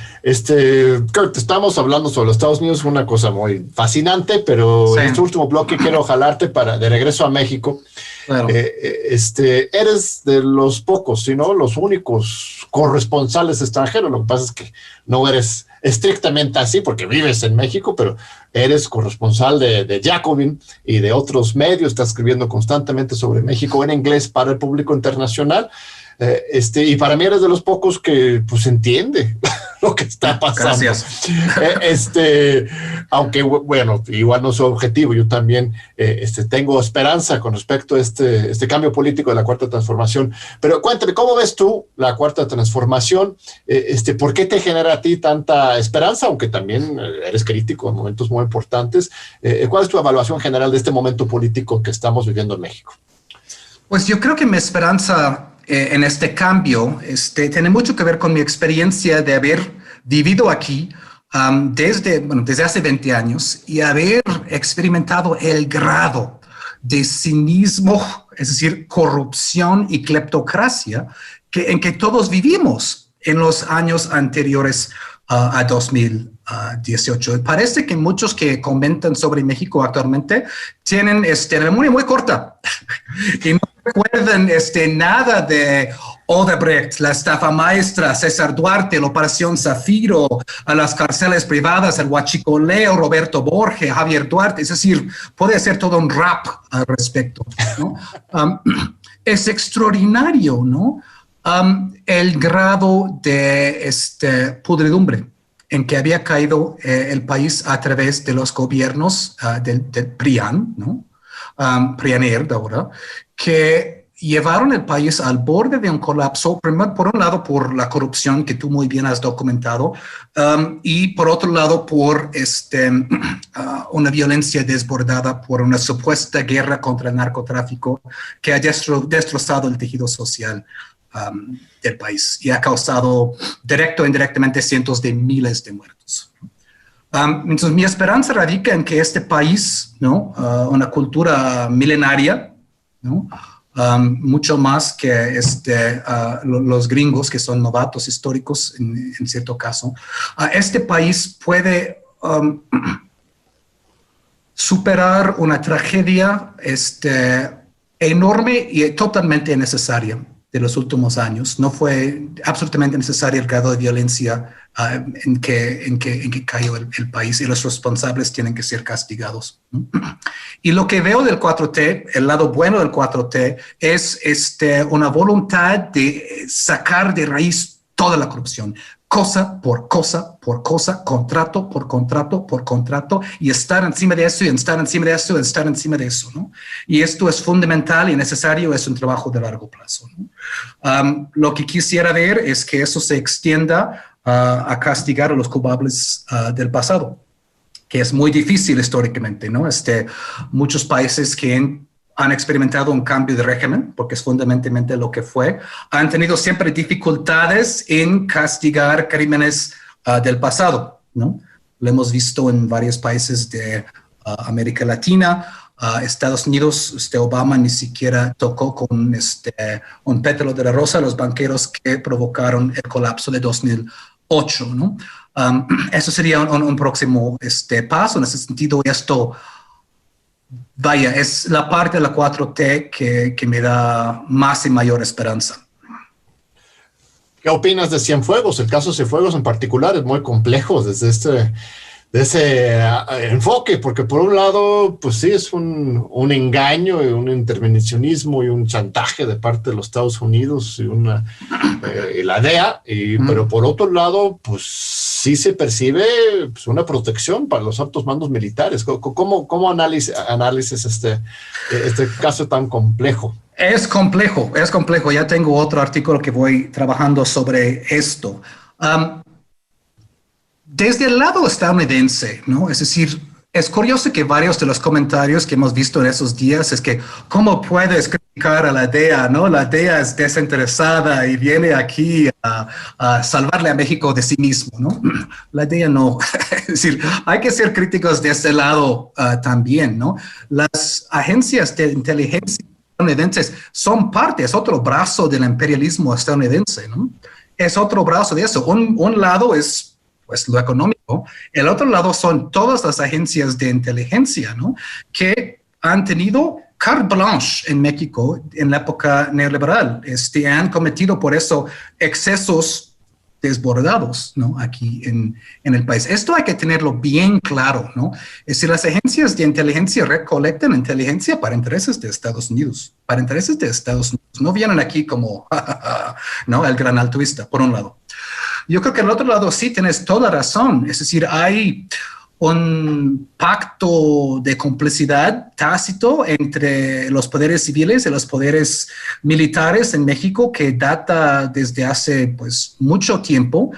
Kurt, estamos hablando sobre los Estados Unidos, una cosa muy fascinante, pero sí. En este último bloque quiero jalarte de regreso a México. Claro. Eres de los pocos, si no los únicos corresponsales extranjeros. Lo que pasa es que no eres estrictamente así porque vives en México, pero eres corresponsal de Jacobin y de otros medios. Estás escribiendo constantemente sobre México en inglés para el público internacional. Y para mí eres de los pocos que pues entiende lo que está pasando. Gracias. Aunque bueno, igual no soy objetivo, yo también tengo esperanza con respecto a este cambio político de la Cuarta Transformación. Pero cuéntame, ¿cómo ves tú la Cuarta Transformación? ¿Por qué te genera a ti tanta esperanza? Aunque también eres crítico en momentos muy importantes. ¿Cuál es tu evaluación general de este momento político que estamos viviendo en México? Pues yo creo que mi esperanza en este cambio tiene mucho que ver con mi experiencia de haber vivido aquí desde hace 20 años y haber experimentado el grado de cinismo, es decir, corrupción y cleptocracia en que todos vivimos en los años anteriores a 2018. Parece que muchos que comentan sobre México actualmente tienen memoria muy corta y no recuerdan nada de Odebrecht, la estafa maestra, César Duarte, la Operación Zafiro, a las cárceles privadas, el huachicoleo, Roberto Borges, Javier Duarte. Es decir, puede ser todo un rap al respecto, ¿no? Es extraordinario, ¿no? El grado de pudredumbre en que había caído el país a través de los gobiernos del PRIAN, ¿no? PRIANER de ahora, que llevaron el país al borde de un colapso, primero, por un lado por la corrupción que tú muy bien has documentado, y por otro lado por una violencia desbordada por una supuesta guerra contra el narcotráfico que ha destrozado el tejido social del país y ha causado directo e indirectamente cientos de miles de muertos. Entonces, mi esperanza radica en que este país, ¿no? Una cultura milenaria, ¿no? Mucho más que los gringos, que son novatos históricos en cierto caso, este país puede superar una tragedia enorme y totalmente necesaria de los últimos años. No fue absolutamente necesario el grado de violencia en que cayó el país, y los responsables tienen que ser castigados. Y lo que veo del 4T, el lado bueno del 4T, es una voluntad de sacar de raíz toda la corrupción, cosa por cosa por cosa, contrato por contrato por contrato, y estar encima de eso, y estar encima de eso, y estar encima de eso, ¿no? Y esto es fundamental y necesario, es un trabajo de largo plazo, ¿no? Lo que quisiera ver es que eso se extienda a castigar a los culpables del pasado, que es muy difícil históricamente, ¿no? Muchos países que han experimentado un cambio de régimen, porque es fundamentalmente lo que fue, han tenido siempre dificultades en castigar crímenes del pasado, ¿no? Lo hemos visto en varios países de América Latina. Estados Unidos, Obama ni siquiera tocó con un pétalo de la rosa a los banqueros que provocaron el colapso de 2008, ¿no? Eso sería un próximo paso. En ese sentido, esto, vaya, es la parte de la 4T que me da más y mayor esperanza. ¿Qué opinas de Cienfuegos? El caso Cienfuegos en particular es muy complejo desde enfoque, porque por un lado, pues sí, es un engaño y un intervencionismo y un chantaje de parte de los Estados Unidos y la DEA, pero por otro lado, pues sí se percibe pues, una protección para los altos mandos militares. ¿Cómo análisis este caso tan complejo? Es complejo. Ya tengo otro artículo que voy trabajando sobre esto. Desde el lado estadounidense, ¿no? Es decir, es curioso que varios de los comentarios que hemos visto en esos días es que, ¿cómo puedes criticar a la DEA, ¿no? La DEA es desinteresada y viene aquí a salvarle a México de sí mismo, ¿no? La DEA no. Es decir, hay que ser críticos de ese lado también, ¿no? Las agencias de inteligencia estadounidenses son parte, es otro brazo del imperialismo estadounidense, ¿no? Es otro brazo de eso. Un lado es pues lo económico. El otro lado son todas las agencias de inteligencia, ¿no? Que han tenido carte blanche en México en la época neoliberal. Han cometido por eso excesos desbordados, ¿no? Aquí en el país. Esto hay que tenerlo bien claro, ¿no? Es decir, las agencias de inteligencia recolectan inteligencia para intereses de Estados Unidos. Para intereses de Estados Unidos. No vienen aquí como, ¿no? El gran altruista, por un lado. Yo creo que al otro lado sí tienes toda razón. Es decir, hay un pacto de complicidad tácito entre los poderes civiles y los poderes militares en México que data desde hace pues mucho tiempo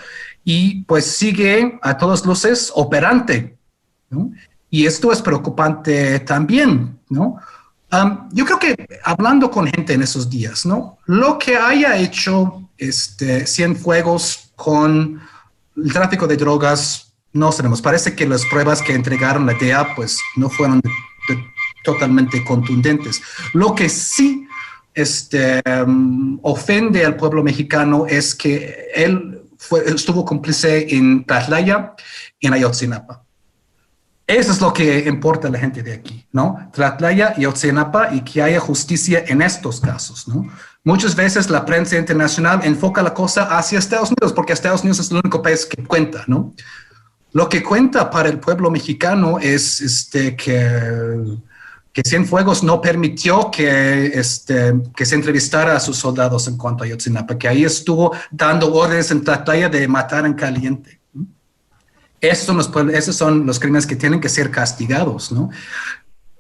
y pues sigue a todas luces operante, ¿no? Y esto es preocupante también, ¿no? Yo creo que hablando con gente en esos días, ¿no? Lo que haya hecho Cienfuegos con el tráfico de drogas, no sabemos. Parece que las pruebas que entregaron la DEA pues no fueron totalmente contundentes. Lo que sí ofende al pueblo mexicano es que él estuvo cómplice en Tlatlaya y en Ayotzinapa. Eso es lo que importa a la gente de aquí, ¿no? Tlatlaya y Ayotzinapa y que haya justicia en estos casos, ¿no? Muchas veces la prensa internacional enfoca la cosa hacia Estados Unidos porque Estados Unidos es el único país que cuenta, ¿no? Lo que cuenta para el pueblo mexicano es que Cienfuegos no permitió que se entrevistara a sus soldados en cuanto a Ayotzinapa, que ahí estuvo dando órdenes en Tlatlaya de matar en caliente. Esos son los crímenes que tienen que ser castigados, ¿no?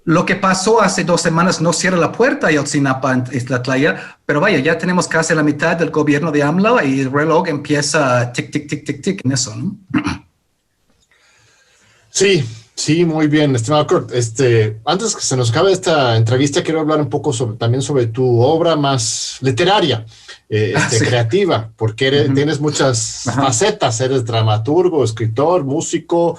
Lo que pasó hace 2 semanas no cierra la puerta a Ayotzinapa y Tlatlaya, pero vaya, ya tenemos casi la mitad del gobierno de AMLO y el reloj empieza a tic, tic, tic, tic, tic en eso, ¿no? Sí, muy bien, estimado Kurt. Antes que se nos acabe esta entrevista, quiero hablar un poco también sobre tu obra más literaria, sí. Creativa, porque tienes muchas facetas, eres dramaturgo, escritor, músico,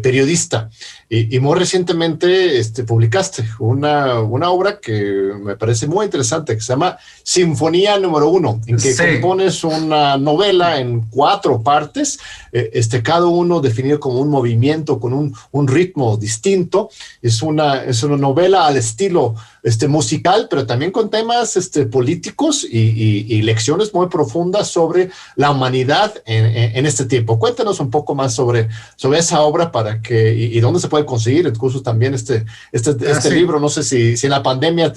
periodista. Y muy recientemente publicaste una obra que me parece muy interesante, que se llama Sinfonía número 1, en que compones una novela en 4 partes, cada uno definido como un movimiento, con un ritmo distinto. Es una novela al estilo musical, pero también con temas políticos y lecciones muy profundas sobre la humanidad en este tiempo. Cuéntanos un poco más sobre esa obra y dónde se puede conseguir. Incluso también este libro, no sé si en la pandemia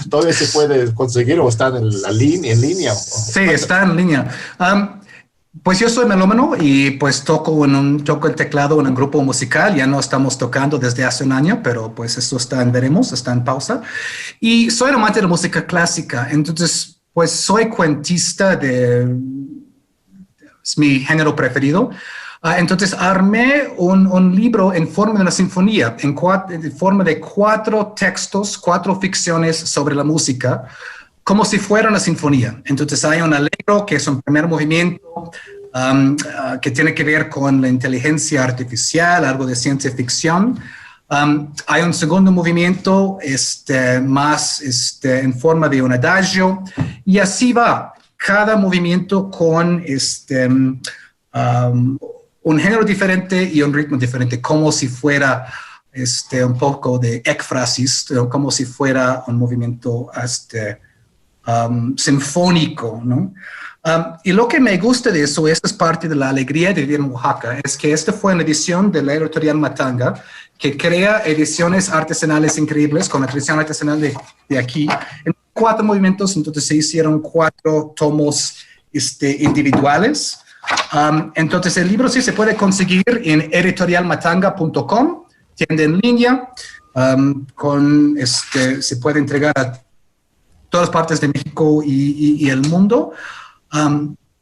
todavía se puede conseguir o está en línea. Sí, está en línea. Pues yo soy melómano y pues toco el teclado en un grupo musical. Ya no estamos tocando desde hace un año, pero pues eso está en pausa. Y soy amante de la música clásica, entonces pues soy cuentista es mi género preferido. Entonces armé un libro en forma de una sinfonía, en forma de 4 textos, 4 ficciones sobre la música, como si fuera una sinfonía. Entonces hay un allegro, que es un primer movimiento que tiene que ver con la inteligencia artificial, algo de ciencia ficción. Hay un segundo movimiento más en forma de un adagio, y así va, cada movimiento con un género diferente y un ritmo diferente, como si fuera un poco de ekphrasis, como si fuera un movimiento sinfónico, ¿no? Y lo que me gusta de eso, esa es parte de la alegría de vivir en Oaxaca, es que esta fue una edición de la editorial Matanga, que crea ediciones artesanales increíbles con la tradición artesanal de aquí. En 4 movimientos, entonces se hicieron 4 tomos individuales. Entonces el libro sí se puede conseguir en editorialmatanga.com, tienda en línea, se puede entregar a todas partes de México y el mundo.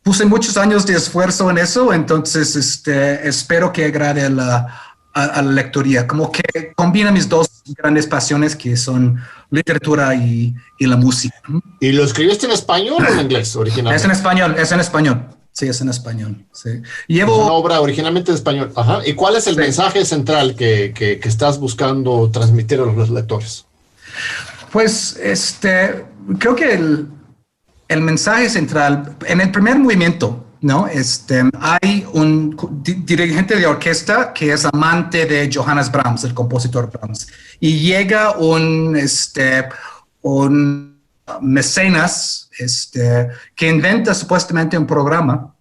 Puse muchos años de esfuerzo en eso, entonces espero que agrade a la lectoría, como que combina mis 2 grandes pasiones que son literatura y la música. ¿Y lo escribiste en español o en inglés originalmente? Es en español. Sí, es en español. Sí. Es una obra originalmente en español. Ajá. ¿Y cuál es el mensaje central que estás buscando transmitir a los lectores? Pues creo que el mensaje central, en el primer movimiento, ¿no? Hay un dirigente de orquesta que es amante de Johannes Brahms, el compositor Brahms, y llega un mecenas que inventa supuestamente un programa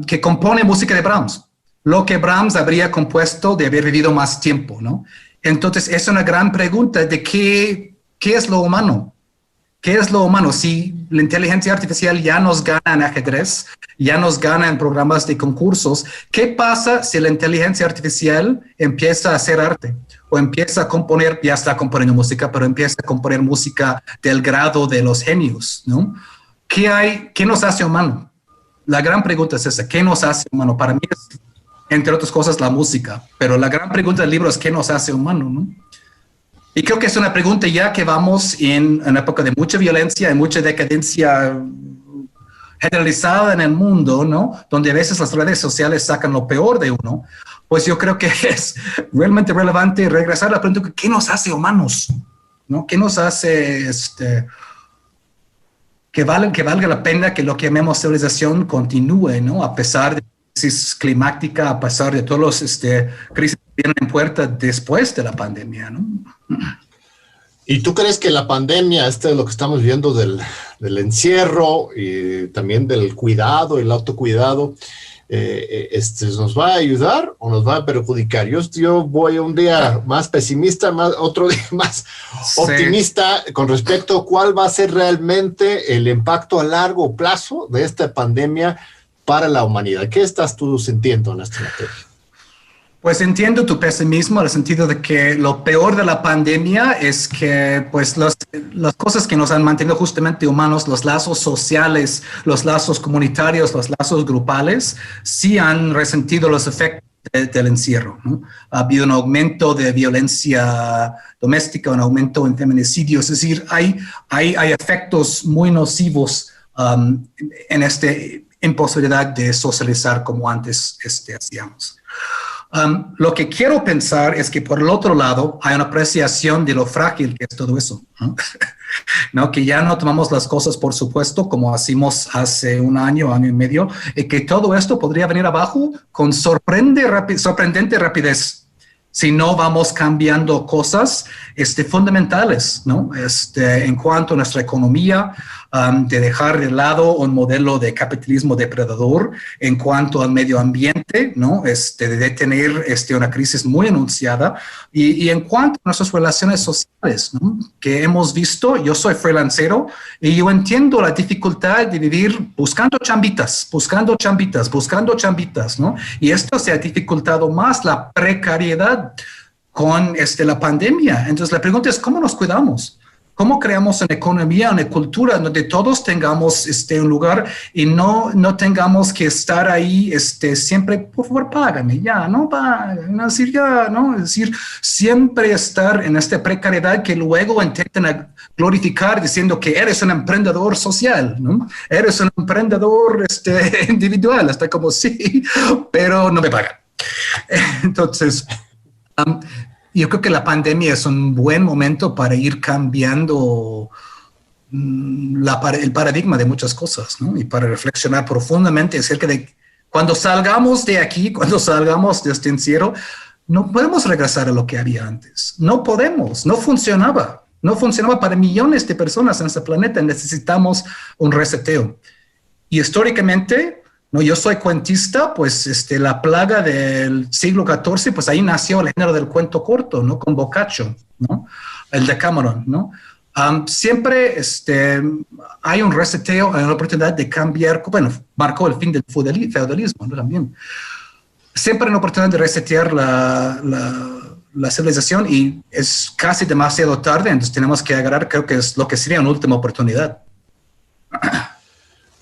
que compone música de Brahms, lo que Brahms habría compuesto de haber vivido más tiempo, ¿no? Entonces es una gran pregunta de qué es lo humano. ¿Qué es lo humano? Si la inteligencia artificial ya nos gana en ajedrez, ya nos gana en programas de concursos, ¿qué pasa si la inteligencia artificial empieza a hacer arte? O empieza a componer, ya está componiendo música, pero empieza a componer música del grado de los genios, ¿no? ¿Qué nos hace humano? La gran pregunta es esa, ¿qué nos hace humano? Para mí es, entre otras cosas, la música, pero la gran pregunta del libro es ¿qué nos hace humano, no? Y creo que es una pregunta ya que vamos en una época de mucha violencia y mucha decadencia generalizada en el mundo, ¿no? Donde a veces las redes sociales sacan lo peor de uno. Pues yo creo que es realmente relevante regresar a la pregunta, ¿qué nos hace humanos? ¿No? ¿Qué nos hace que valga la pena que lo que llamemos civilización continúe, ¿no? A pesar de la crisis climática, a pesar de todos los crisis que vienen en puerta después de la pandemia, ¿no? ¿Y tú crees que la pandemia, lo que estamos viendo del encierro y también del cuidado, el autocuidado, nos va a ayudar o nos va a perjudicar? Yo voy un día más pesimista, otro día más optimista con respecto a cuál va a ser realmente el impacto a largo plazo de esta pandemia para la humanidad. ¿Qué estás tú sintiendo en esta materia? Pues entiendo tu pesimismo en el sentido de que lo peor de la pandemia es que pues las cosas que nos han mantenido justamente humanos, los lazos sociales, los lazos comunitarios, los lazos grupales, sí han resentido los efectos del encierro, ¿no? Ha habido un aumento de violencia doméstica, un aumento en feminicidios, es decir, hay efectos muy nocivos en esta imposibilidad de socializar como antes hacíamos. Lo que quiero pensar es que por el otro lado hay una apreciación de lo frágil que es todo eso, ¿no? ¿No? Que ya no tomamos las cosas por supuesto como hacíamos hace un año y medio, y que todo esto podría venir abajo con sorprendente rapidez si no vamos cambiando cosas fundamentales, ¿no? En cuanto a nuestra economía, de dejar de lado un modelo de capitalismo depredador, en cuanto al medio ambiente, ¿no? De detener una crisis muy anunciada, y en cuanto a nuestras relaciones sociales, ¿no? Que hemos visto. Yo soy freelancero y yo entiendo la dificultad de vivir buscando chambitas, ¿no? Y esto se ha dificultado más la precariedad con la pandemia. Entonces la pregunta es, ¿cómo nos cuidamos? ¿Cómo creamos una economía, una cultura donde todos tengamos un lugar y no tengamos que estar ahí siempre, por favor, págame, ya, no pagan, decir, ya, ¿no? Es decir, siempre estar en esta precariedad que luego intentan glorificar diciendo que eres un emprendedor social, ¿no? Eres un emprendedor individual, hasta como sí, pero no me pagan. Entonces, yo creo que la pandemia es un buen momento para ir cambiando el paradigma de muchas cosas, ¿no? Y para reflexionar profundamente acerca de cuando salgamos de aquí, cuando salgamos de este encierro, no podemos regresar a lo que había antes. No podemos, no funcionaba. no funcionaba para millones de personas en este planeta. Necesitamos un reseteo. Y históricamente, ¿no? Yo soy cuentista, pues la plaga del siglo XIV, pues ahí nació el género del cuento corto, ¿no? Con Boccaccio, ¿no? El Decameron, ¿no? Siempre hay un reseteo, hay una oportunidad de cambiar, bueno, marcó el fin del feudalismo, ¿no? También. Siempre hay una oportunidad de resetear la civilización y es casi demasiado tarde, entonces tenemos que agarrar, creo que es lo que sería una última oportunidad.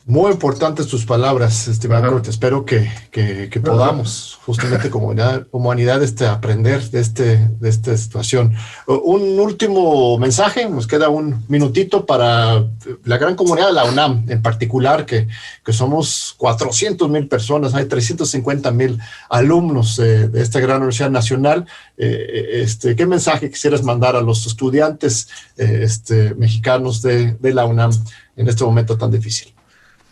Muy importantes tus palabras, estimado Kurt. Espero que podamos, justamente como humanidad, aprender de esta situación. Un último mensaje, nos queda un minutito para la gran comunidad de la UNAM, en particular, que somos 400,000 personas, hay 350,000 alumnos de esta gran universidad nacional. ¿Qué mensaje quisieras mandar a los estudiantes mexicanos de la UNAM en este momento tan difícil?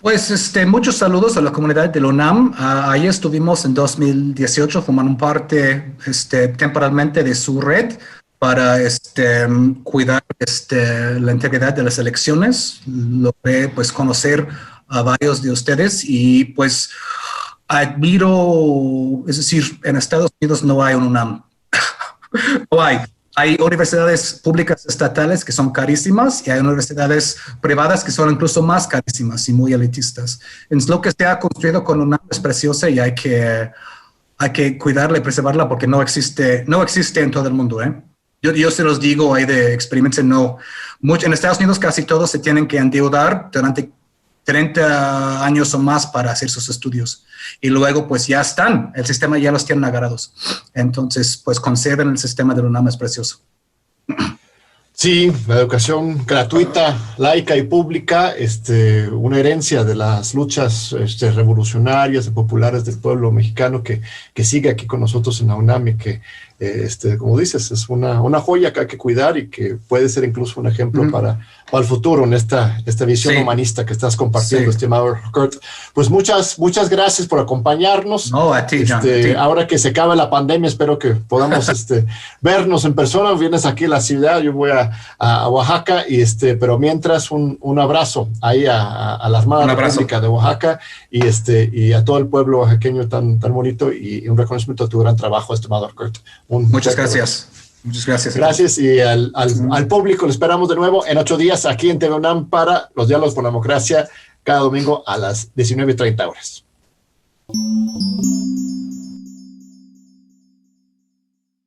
Pues muchos saludos a la comunidad de la UNAM. Ahí estuvimos en 2018 formando parte temporalmente de su red para cuidar la integridad de las elecciones. Logré pues conocer a varios de ustedes y pues admiro, es decir, en Estados Unidos no hay un UNAM. No hay. Hay universidades públicas estatales que son carísimas y hay universidades privadas que son incluso más carísimas y muy elitistas. Entonces, lo que se ha construido con UNAM es preciosa y hay que cuidarla y preservarla porque no existe en todo el mundo. Yo se los digo ahí de experiencia, en Estados Unidos casi todos se tienen que endeudar durante 30 años o más para hacer sus estudios. Y luego, pues ya están, el sistema ya los tienen agarrados. Entonces, pues conserven el sistema de la UNAM, es precioso. Sí, la educación gratuita, laica y pública, una herencia de las luchas revolucionarias y populares del pueblo mexicano que sigue aquí con nosotros en la UNAM y que, como dices, es una joya que hay que cuidar y que puede ser incluso un ejemplo para el futuro en esta visión humanista que estás compartiendo, estimado Kurt. Pues muchas gracias por acompañarnos. No, a ti, John, a ti. Ahora que se acabe la pandemia, espero que podamos vernos en persona. Vienes aquí a la ciudad, yo voy a Oaxaca, pero mientras un abrazo ahí a la Armada República de Oaxaca y a todo el pueblo oaxaqueño tan bonito y un reconocimiento a tu gran trabajo, estimado Kurt. Muchas gracias. Muchas gracias. Gracias y al público le esperamos de nuevo en 8 días aquí en TV UNAM para los Diálogos por la Democracia cada domingo a las 19:30 horas.